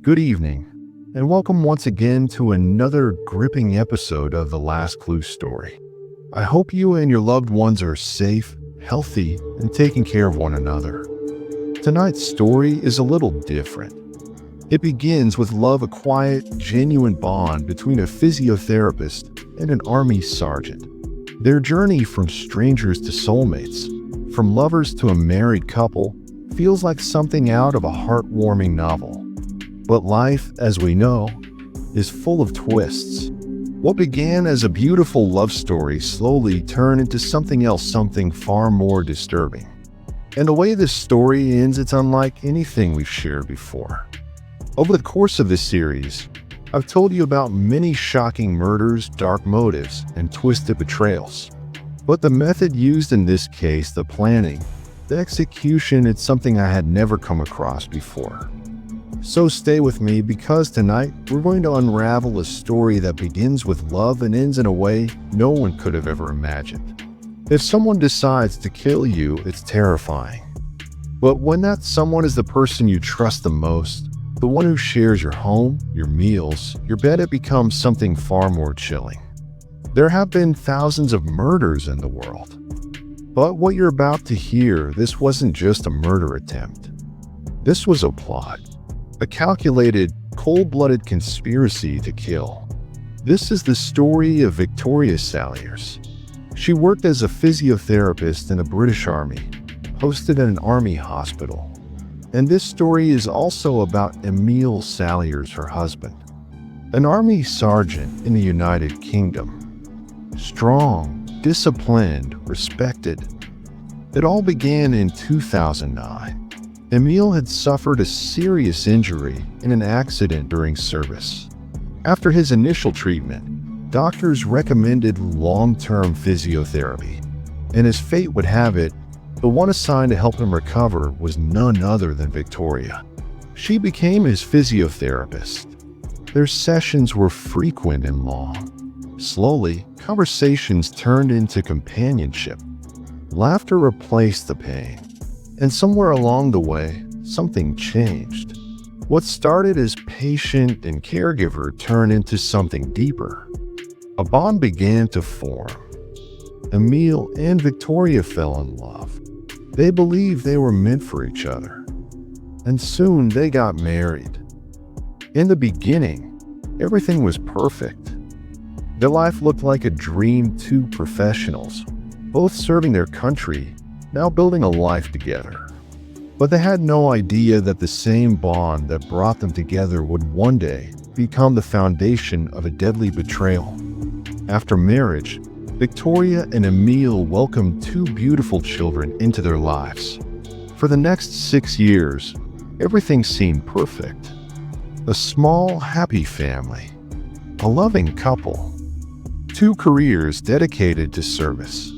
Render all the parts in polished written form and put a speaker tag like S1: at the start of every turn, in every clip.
S1: Good evening, and welcome once again to another gripping episode of The Last Clue story. I hope you and your loved ones are safe, healthy, and taking care of one another. Tonight's story is a little different. It begins with love, a quiet, genuine bond between a physiotherapist and an army sergeant. Their journey from strangers to soulmates, from lovers to a married couple, feels like something out of a heartwarming novel. But life, as we know, is full of twists. What began as a beautiful love story slowly turned into something else, something far more disturbing. And the way this story ends, it's unlike anything we've shared before. Over the course of this series, I've told you about many shocking murders, dark motives, and twisted betrayals. But the method used in this case, the planning, the execution, it's something I had never come across before. So stay with me, because tonight we're going to unravel a story that begins with love and ends in a way no one could have ever imagined. If someone decides to kill you, it's terrifying. But when that someone is the person you trust the most, the one who shares your home, your meals, your bed, it becomes something far more chilling. There have been thousands of murders in the world. But what you're about to hear, this wasn't just a murder attempt. This was a plot. A calculated, cold-blooded conspiracy to kill. This is the story of Victoria Salliers. She worked as a physiotherapist in the British Army, posted at an army hospital. And this story is also about Emile Salliers, her husband, an army sergeant in the United Kingdom. Strong, disciplined, respected. It all began in 2009. Emile had suffered a serious injury in an accident during service. After his initial treatment, doctors recommended long-term physiotherapy, and as fate would have it, the one assigned to help him recover was none other than Victoria. She became his physiotherapist. Their sessions were frequent and long. Slowly, conversations turned into companionship. Laughter replaced the pain. And somewhere along the way, something changed. What started as patient and caregiver turned into something deeper. A bond began to form. Emile and Victoria fell in love. They believed they were meant for each other. And soon they got married. In the beginning, everything was perfect. Their life looked like a dream. Two professionals, both serving their country, now building a life together. But they had no idea that the same bond that brought them together would one day become the foundation of a deadly betrayal. After marriage, Victoria and Emile welcomed two beautiful children into their lives. For the next 6 years, everything seemed perfect. A small, happy family. A loving couple. Two careers dedicated to service.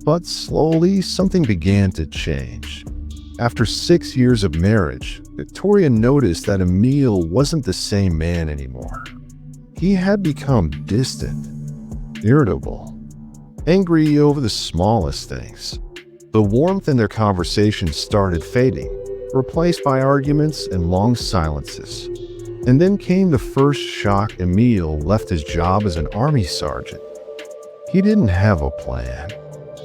S1: But slowly, something began to change. After 6 years of marriage, Victoria noticed that Emile wasn't the same man anymore. He had become distant, irritable, angry over the smallest things. The warmth in their conversations started fading, replaced by arguments and long silences. And then came the first shock. Emile left his job as an army sergeant. He didn't have a plan.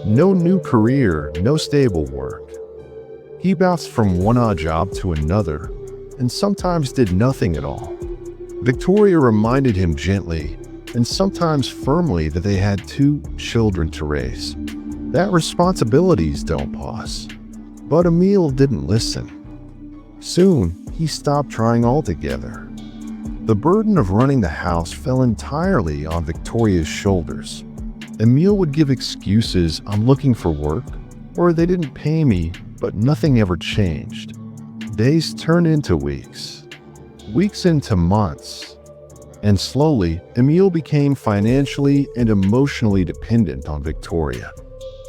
S1: No new career, no stable work. He bounced from one odd job to another, and sometimes did nothing at all. Victoria reminded him gently, and sometimes firmly, that they had 2 children to raise, that responsibilities don't pause. But Emile didn't listen. Soon, he stopped trying altogether. The burden of running the house fell entirely on Victoria's shoulders. Emile would give excuses, "I'm looking for work," or "they didn't pay me," but nothing ever changed. Days turned into weeks. Weeks into months. And slowly, Emile became financially and emotionally dependent on Victoria.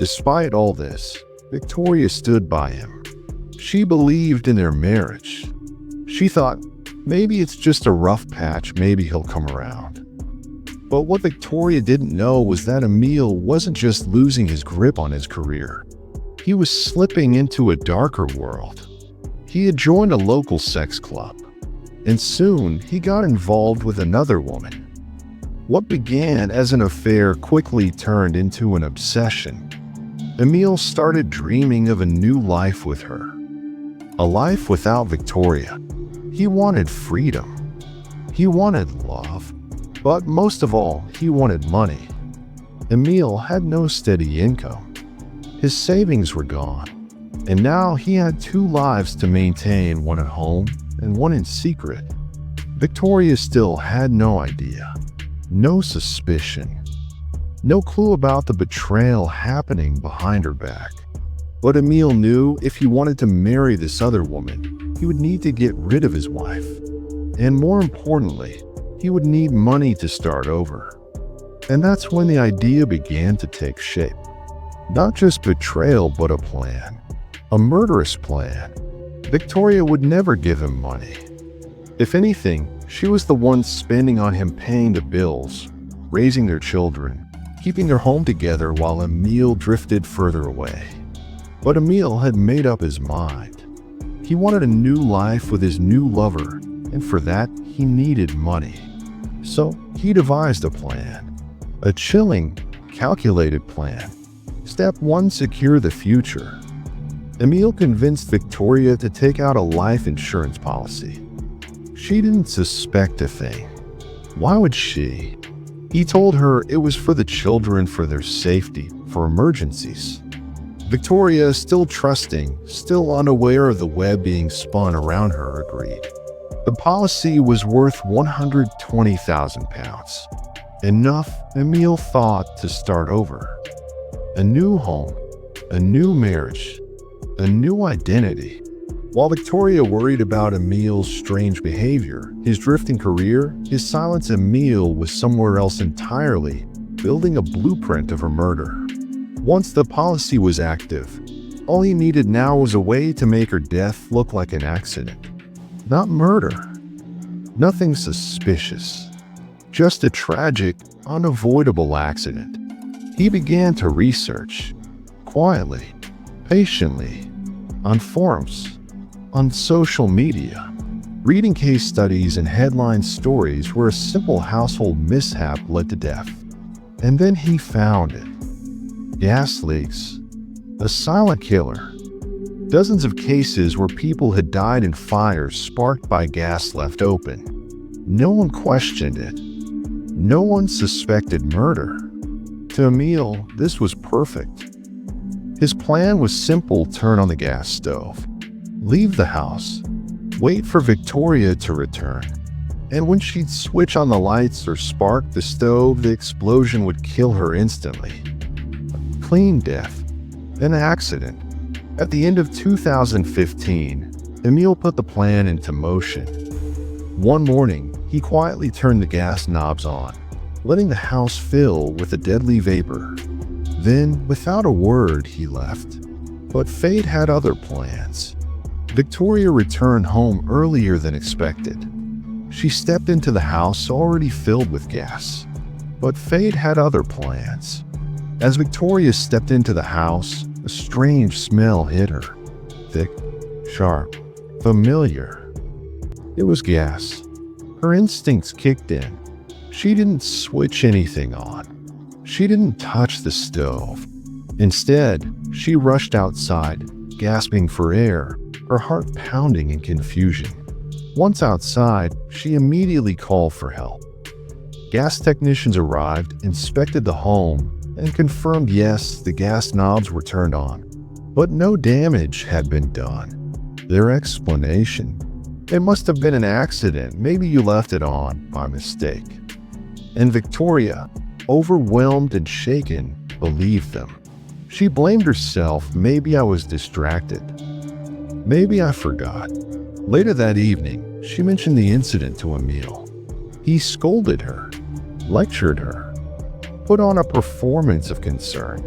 S1: Despite all this, Victoria stood by him. She believed in their marriage. She thought, maybe it's just a rough patch, maybe he'll come around. But what Victoria didn't know was that Emile wasn't just losing his grip on his career. He was slipping into a darker world. He had joined a local sex club, and soon he got involved with another woman. What began as an affair quickly turned into an obsession. Emil started dreaming of a new life with her. A life without Victoria. He wanted freedom. He wanted love. But most of all, he wanted money. Emil had no steady income. His savings were gone. And now he had two lives to maintain, one at home and one in secret. Victoria still had no idea. No suspicion. No clue about the betrayal happening behind her back. But Emil knew if he wanted to marry this other woman, he would need to get rid of his wife. And more importantly, he would need money to start over. And that's when the idea began to take shape. Not just betrayal, but a plan. A murderous plan. Victoria would never give him money. If anything, she was the one spending on him, paying the bills, raising their children, keeping their home together while Emil drifted further away. But Emil had made up his mind. He wanted a new life with his new lover, and for that, he needed money. So he devised a plan. A chilling, calculated plan. Step 1, secure the future. Emil convinced Victoria to take out a life insurance policy. She didn't suspect a thing. Why would she? He told her it was for the children, for their safety, for emergencies. Victoria, still trusting, still unaware of the web being spun around her, agreed. The policy was worth £120,000. Enough, Emil thought, to start over. A new home, a new marriage, a new identity. While Victoria worried about Emil's strange behavior, his drifting career, his silence, Emil was somewhere else entirely, building a blueprint of her murder. Once the policy was active, all he needed now was a way to make her death look like an accident. Not murder. Nothing suspicious. Just a tragic, unavoidable accident. He began to research, quietly, patiently, on forums, on social media, reading case studies and headline stories where a simple household mishap led to death. And then he found it. Gas leaks. A silent killer. Dozens of cases where people had died in fires sparked by gas left open. No one questioned it. No one suspected murder. To Emil, this was perfect. His plan was simple: turn on the gas stove. Leave the house. Wait for Victoria to return. And when she'd switch on the lights or spark the stove, the explosion would kill her instantly. A clean death. An accident. At the end of 2015, Emil put the plan into motion. One morning, he quietly turned the gas knobs on, letting the house fill with a deadly vapor. Then, without a word, he left. But fate had other plans. Victoria returned home earlier than expected. She stepped into the house already filled with gas. But fate had other plans. As Victoria stepped into the house, a strange smell hit her. Thick, sharp, familiar. It was gas. Her instincts kicked in. She didn't switch anything on. She didn't touch the stove. Instead, she rushed outside, gasping for air, her heart pounding in confusion. Once outside, she immediately called for help. Gas technicians arrived, inspected the home, and confirmed yes, the gas knobs were turned on. But no damage had been done. Their explanation: it must have been an accident, maybe you left it on by mistake. And Victoria, overwhelmed and shaken, believed them. She blamed herself. Maybe I was distracted. Maybe I forgot. Later that evening, she mentioned the incident to Emil. He scolded her, lectured her, put on a performance of concern.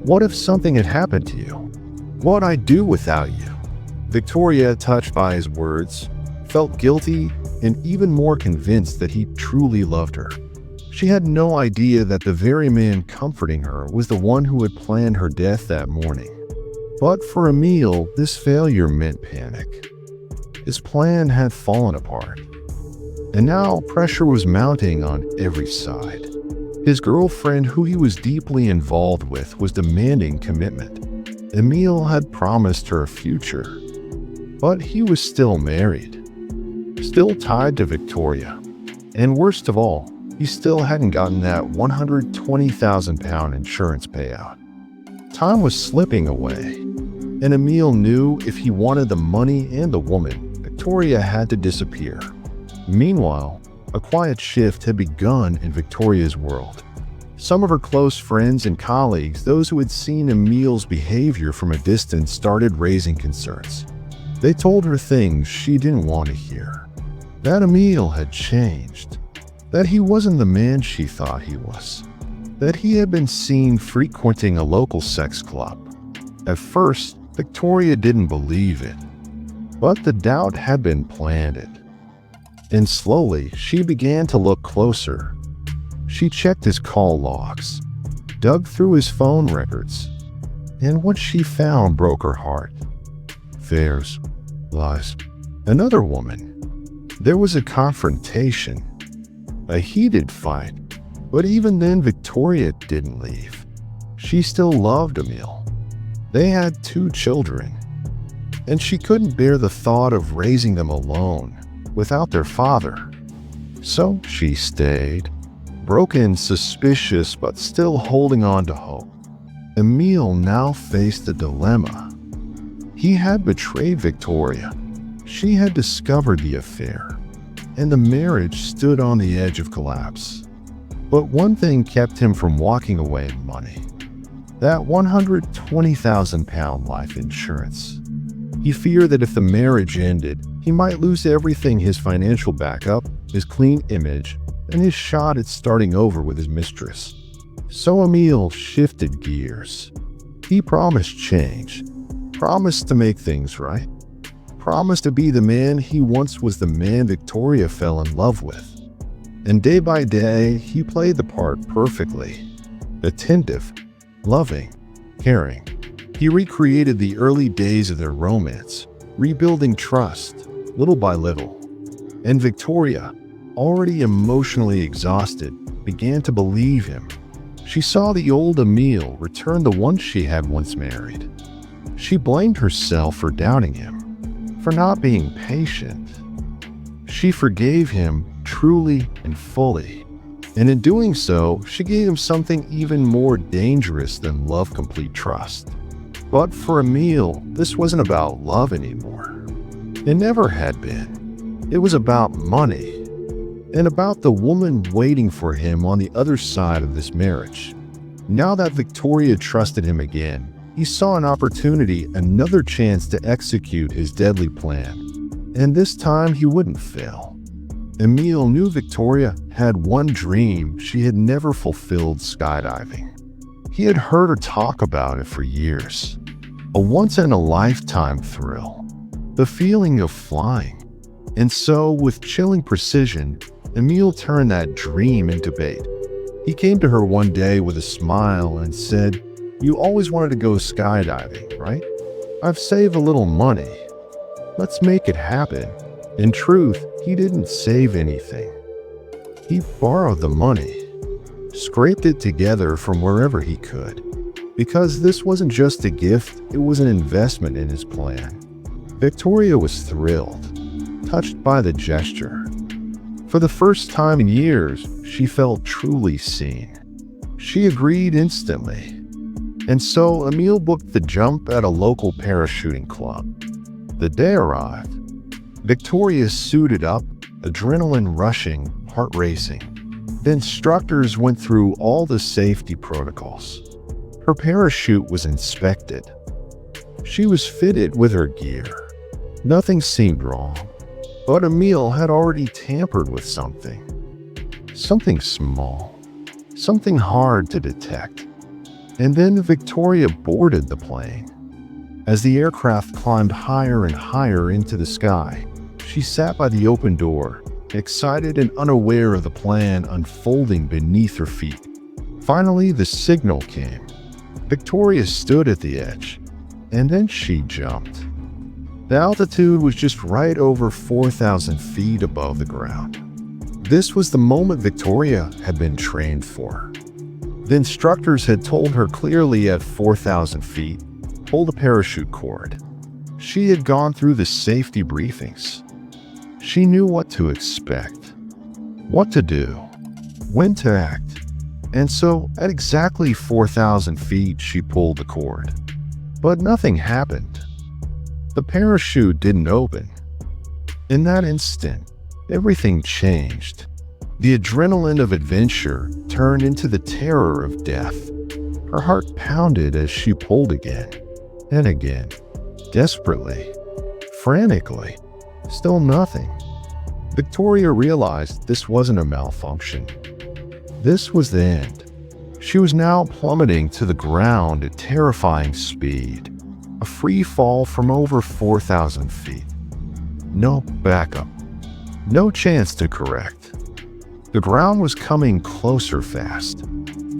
S1: What if something had happened to you? What'd I do without you? Victoria, touched by his words, felt guilty and even more convinced that he truly loved her. She had no idea that the very man comforting her was the one who had planned her death that morning. But for Emil, this failure meant panic. His plan had fallen apart, and now pressure was mounting on every side. His girlfriend, who he was deeply involved with, was demanding commitment. Emil had promised her a future, but he was still married, still tied to Victoria, and worst of all, he still hadn't gotten that £120,000 insurance payout. Time was slipping away, and Emil knew if he wanted the money and the woman, Victoria had to disappear. Meanwhile, a quiet shift had begun in Victoria's world. Some of her close friends and colleagues, those who had seen Emil's behavior from a distance, started raising concerns. They told her things she didn't want to hear. That Emil had changed. That he wasn't the man she thought he was. That he had been seen frequenting a local sex club. At first, Victoria didn't believe it. But the doubt had been planted. And slowly, she began to look closer. She checked his call logs, dug through his phone records, and what she found broke her heart. Affairs, lies, another woman. There was a confrontation, a heated fight, but even then Victoria didn't leave. She still loved Emil. They had 2 children, and she couldn't bear the thought of raising them alone, without their father. So she stayed. Broken, suspicious, but still holding on to hope. Emil now faced a dilemma. He had betrayed Victoria. She had discovered the affair, and the marriage stood on the edge of collapse. But one thing kept him from walking away: money. That £120,000 life insurance. He feared that if the marriage ended, he might lose everything: his financial backup, his clean image, and his shot at starting over with his mistress. So Emil shifted gears. He promised change, promised to make things right, promised to be the man he once was, the man Victoria fell in love with. And day by day, he played the part perfectly. Attentive, loving, caring. He recreated the early days of their romance, rebuilding trust, little by little. And Victoria, already emotionally exhausted, began to believe him. She saw the old Emil return the one she had once married. She blamed herself for doubting him, for not being patient. She forgave him truly and fully. And in doing so, she gave him something even more dangerous than love, complete trust. But for Emil, this wasn't about love anymore. It never had been. It was about money. And about the woman waiting for him on the other side of this marriage. Now that Victoria trusted him again, he saw an opportunity, another chance to execute his deadly plan. And this time he wouldn't fail. Emil knew Victoria had one dream she had never fulfilled: skydiving. He had heard her talk about it for years. A once-in-a-lifetime thrill. The feeling of flying. And so, with chilling precision, Emil turned that dream into bait. He came to her one day with a smile and said, "You always wanted to go skydiving, right? I've saved a little money. Let's make it happen." In truth, he didn't save anything. He borrowed the money, scraped it together from wherever he could. Because this wasn't just a gift, it was an investment in his plan. Victoria was thrilled, touched by the gesture. For the first time in years, she felt truly seen. She agreed instantly. And so Emil booked the jump at a local parachuting club. The day arrived. Victoria suited up, adrenaline rushing, heart racing. The instructors went through all the safety protocols. Her parachute was inspected. She was fitted with her gear. Nothing seemed wrong. But Emil had already tampered with something. Something small. Something hard to detect. And then Victoria boarded the plane. As the aircraft climbed higher and higher into the sky, she sat by the open door, excited and unaware of the plan unfolding beneath her feet. Finally, the signal came. Victoria stood at the edge, and then she jumped. The altitude was just right over 4,000 feet above the ground. This was the moment Victoria had been trained for. The instructors had told her clearly at 4,000 feet, pull the parachute cord. She had gone through the safety briefings. She knew what to expect, what to do, when to act. And so, at exactly 4,000 feet, she pulled the cord. But nothing happened. The parachute didn't open. In that instant, everything changed. The adrenaline of adventure turned into the terror of death. Her heart pounded as she pulled again and again, desperately, frantically. Still nothing. Victoria realized this wasn't a malfunction. This was the end. She was now plummeting to the ground at terrifying speed, a free fall from over 4,000 feet. No backup, no chance to correct. The ground was coming closer fast.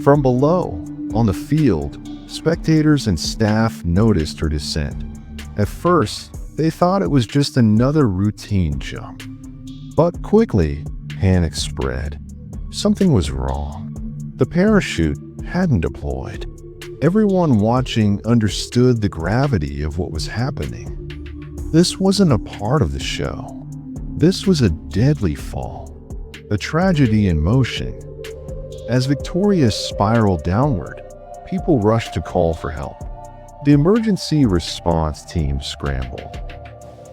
S1: From below, on the field, spectators and staff noticed her descent. At first, they thought it was just another routine jump. But quickly, panic spread. Something was wrong. The parachute hadn't deployed. Everyone watching understood the gravity of what was happening. This wasn't a part of the show. This was a deadly fall. A tragedy in motion. As Victoria spiraled downward, people rushed to call for help. The emergency response team scrambled.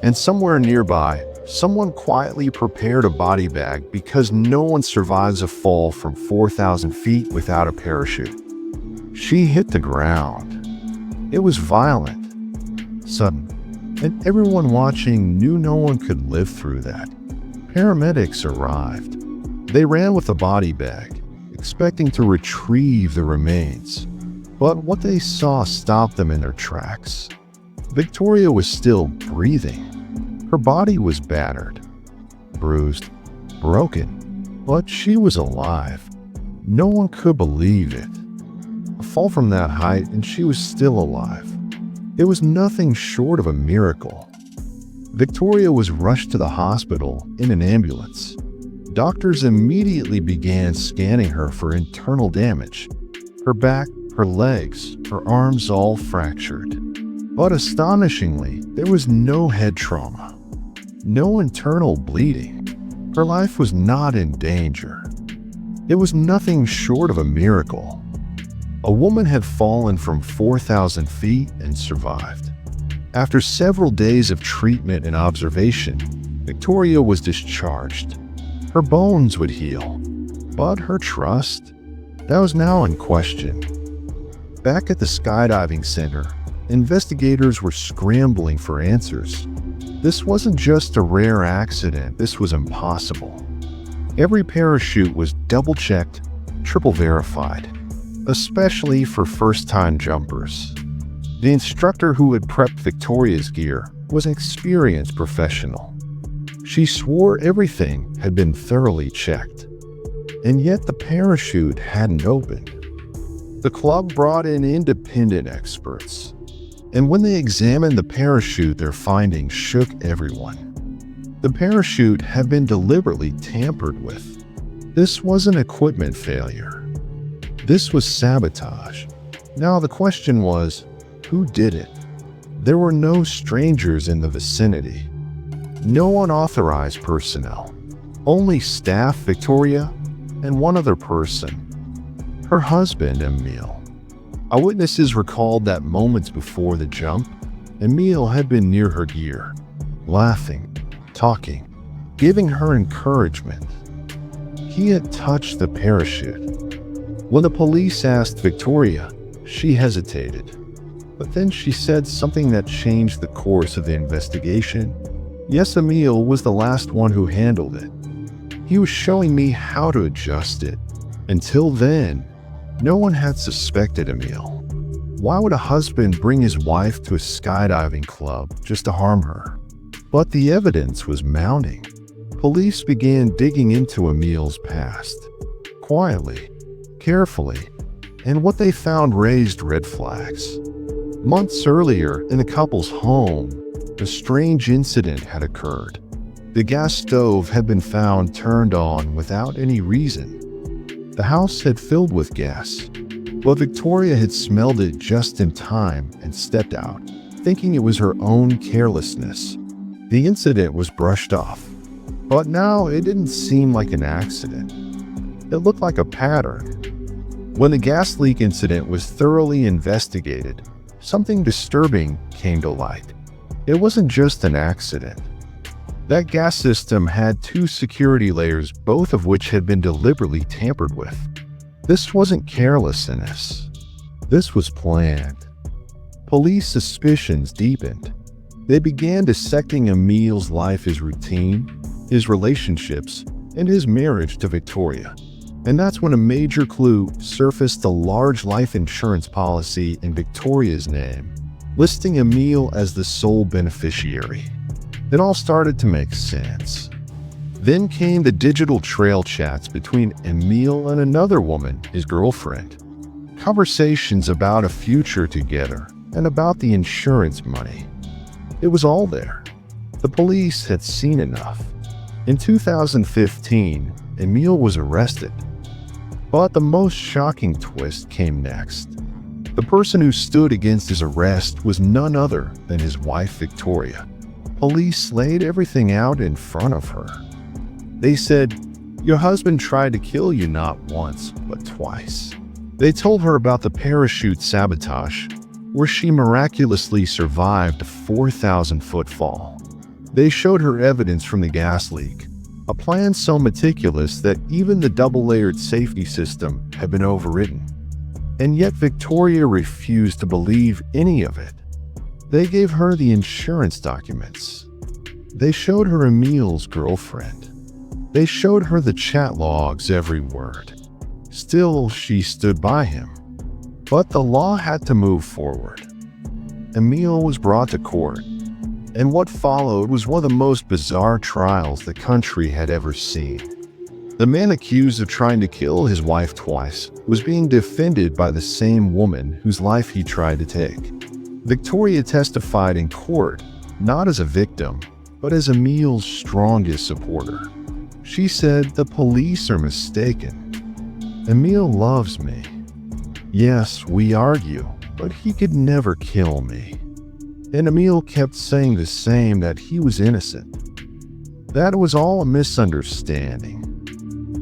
S1: And somewhere nearby, someone quietly prepared a body bag because no one survives a fall from 4,000 feet without a parachute. She hit the ground. It was violent, sudden, and everyone watching knew no one could live through that. Paramedics arrived. They ran with the body bag, expecting to retrieve the remains. But what they saw stopped them in their tracks. Victoria was still breathing. Her body was battered, bruised, broken, but she was alive. No one could believe it. A fall from that height and she was still alive. It was nothing short of a miracle. Victoria was rushed to the hospital in an ambulance. Doctors immediately began scanning her for internal damage. Her back, her legs, her arms all fractured. But astonishingly, there was no head trauma, no internal bleeding. Her life was not in danger. It was nothing short of a miracle. A woman had fallen from 4,000 feet and survived. After several days of treatment and observation, Victoria was discharged. Her bones would heal, but her trust, that was now in question. Back at the skydiving center, investigators were scrambling for answers. This wasn't just a rare accident, this was impossible. Every parachute was double-checked, triple-verified, especially for first-time jumpers. The instructor who had prepped Victoria's gear was an experienced professional. She swore everything had been thoroughly checked, and yet the parachute hadn't opened. The club brought in independent experts, and when they examined the parachute, their findings shook everyone. The parachute had been deliberately tampered with. This wasn't equipment failure. This was sabotage. Now the question was, who did it? There were no strangers in the vicinity. No unauthorized personnel. Only staff, Victoria, and one other person. Her husband, Emil. Eyewitnesses recalled that moments before the jump, Emil had been near her gear, laughing, talking, giving her encouragement. He had touched the parachute. When the police asked Victoria, she hesitated. But then she said something that changed the course of the investigation. Yes, Emil was the last one who handled it. He was showing me how to adjust it. Until then, no one had suspected Emil. Why would a husband bring his wife to a skydiving club just to harm her? But the evidence was mounting. Police began digging into Emil's past. Quietly, carefully, and what they found raised red flags. Months earlier, in the couple's home, a strange incident had occurred. The gas stove had been found turned on without any reason. The house had filled with gas, but Victoria had smelled it just in time and stepped out, thinking it was her own carelessness. The incident was brushed off, but now it didn't seem like an accident. It looked like a pattern. When the gas leak incident was thoroughly investigated, something disturbing came to light. It wasn't just an accident. That gas system had 2 security layers, both of which had been deliberately tampered with. This wasn't carelessness. This was planned. Police suspicions deepened. They began dissecting Emil's life, his routine, his relationships, and his marriage to Victoria. And that's when a major clue surfaced: a large life insurance policy in Victoria's name, listing Emil as the sole beneficiary. It all started to make sense. Then came the digital trail chats between Emil and another woman, his girlfriend. Conversations about a future together and about the insurance money. It was all there. The police had seen enough. In 2015, Emil was arrested. But the most shocking twist came next. The person who stood against his arrest was none other than his wife, Victoria. Police laid everything out in front of her. They said, "Your husband tried to kill you not once, but twice." They told her about the parachute sabotage, where she miraculously survived a 4,000-foot fall. They showed her evidence from the gas leak, a plan so meticulous that even the double-layered safety system had been overridden. And yet Victoria refused to believe any of it. They gave her the insurance documents. They showed her Emil's girlfriend. They showed her the chat logs, every word. Still, she stood by him. But the law had to move forward. Emil was brought to court, and what followed was one of the most bizarre trials the country had ever seen. The man accused of trying to kill his wife twice was being defended by the same woman whose life he tried to take. Victoria testified in court, not as a victim, but as Emil's strongest supporter. She said, "The police are mistaken. Emil loves me. Yes, we argue, but he could never kill me." And Emil kept saying the same, that he was innocent. That it was all a misunderstanding.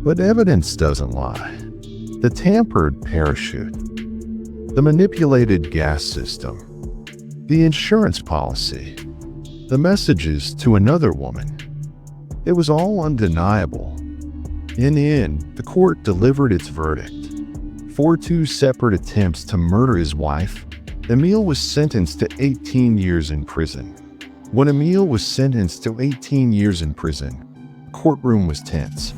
S1: But evidence doesn't lie. The tampered parachute, the manipulated gas system, the insurance policy, the messages to another woman. It was all undeniable. In the end, the court delivered its verdict. For 2 separate attempts to murder his wife, Emil was sentenced to 18 years in prison. When Emil was sentenced to 18 years in prison, the courtroom was tense.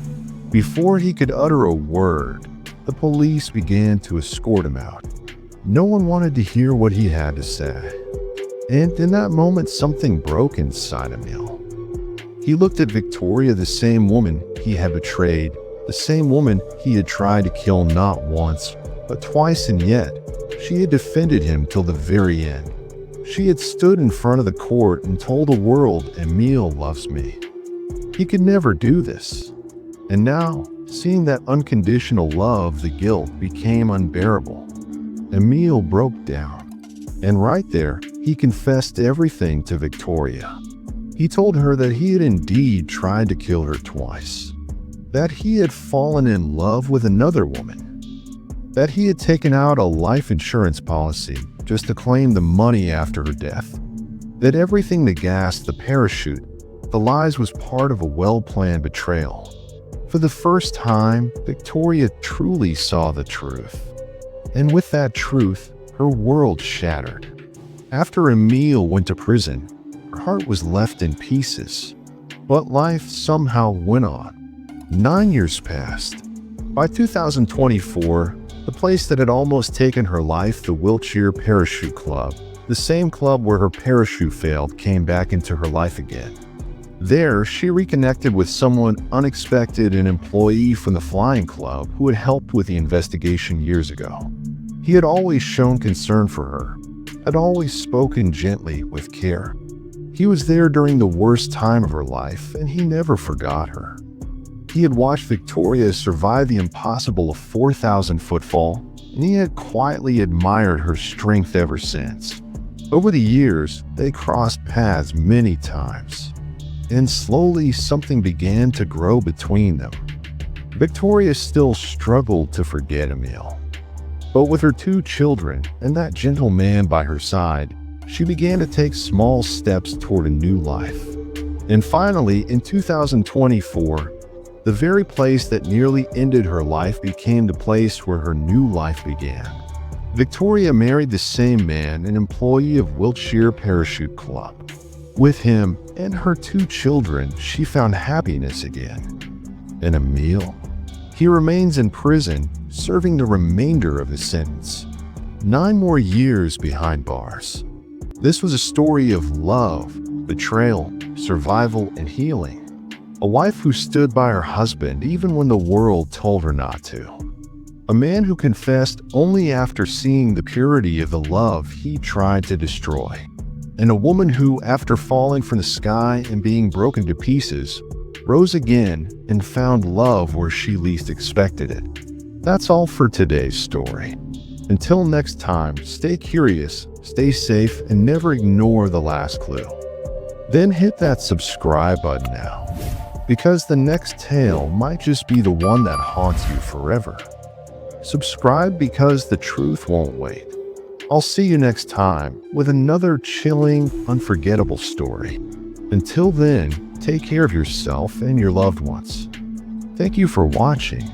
S1: Before he could utter a word, the police began to escort him out. No one wanted to hear what he had to say. And in that moment, something broke inside Emil. He looked at Victoria, the same woman he had betrayed, the same woman he had tried to kill not once, but twice, and yet she had defended him till the very end. She had stood in front of the court and told the world, "Emil loves me." He could never do this. And now, seeing that unconditional love, the guilt became unbearable. Emil broke down. And right there, he confessed everything to Victoria. He told her that he had indeed tried to kill her twice. That he had fallen in love with another woman. That he had taken out a life insurance policy just to claim the money after her death. That everything, the gas, the parachute, the lies, was part of a well-planned betrayal. For the first time, Victoria truly saw the truth. And with that truth, her world shattered. After Emil went to prison, her heart was left in pieces. But life somehow went on. 9 years passed. By 2024, the place that had almost taken her life, the Wheelchair Parachute Club, the same club where her parachute failed, came back into her life again. There, she reconnected with someone unexpected, an employee from the flying club who had helped with the investigation years ago. He had always shown concern for her, had always spoken gently with care. He was there during the worst time of her life, and he never forgot her. He had watched Victoria survive the impossible 4,000-foot fall, and he had quietly admired her strength ever since. Over the years, they crossed paths many times, and slowly something began to grow between them. Victoria still struggled to forget Emil, but with her 2 children and that gentle man by her side, she began to take small steps toward a new life. And finally, in 2024, the very place that nearly ended her life became the place where her new life began. Victoria married the same man, an employee of Wiltshire Parachute Club. With him and her 2 children, she found happiness again. And Emil? He remains in prison, serving the remainder of his sentence. 9 more years behind bars. This was a story of love, betrayal, survival, and healing. A wife who stood by her husband even when the world told her not to. A man who confessed only after seeing the purity of the love he tried to destroy. And a woman who, after falling from the sky and being broken to pieces, rose again and found love where she least expected it. That's all for today's story. Until next time, stay curious, stay safe, and never ignore the last clue. Then hit that subscribe button now, because the next tale might just be the one that haunts you forever. Subscribe because the truth won't wait. I'll see you next time with another chilling, unforgettable story. Until then, take care of yourself and your loved ones. Thank you for watching.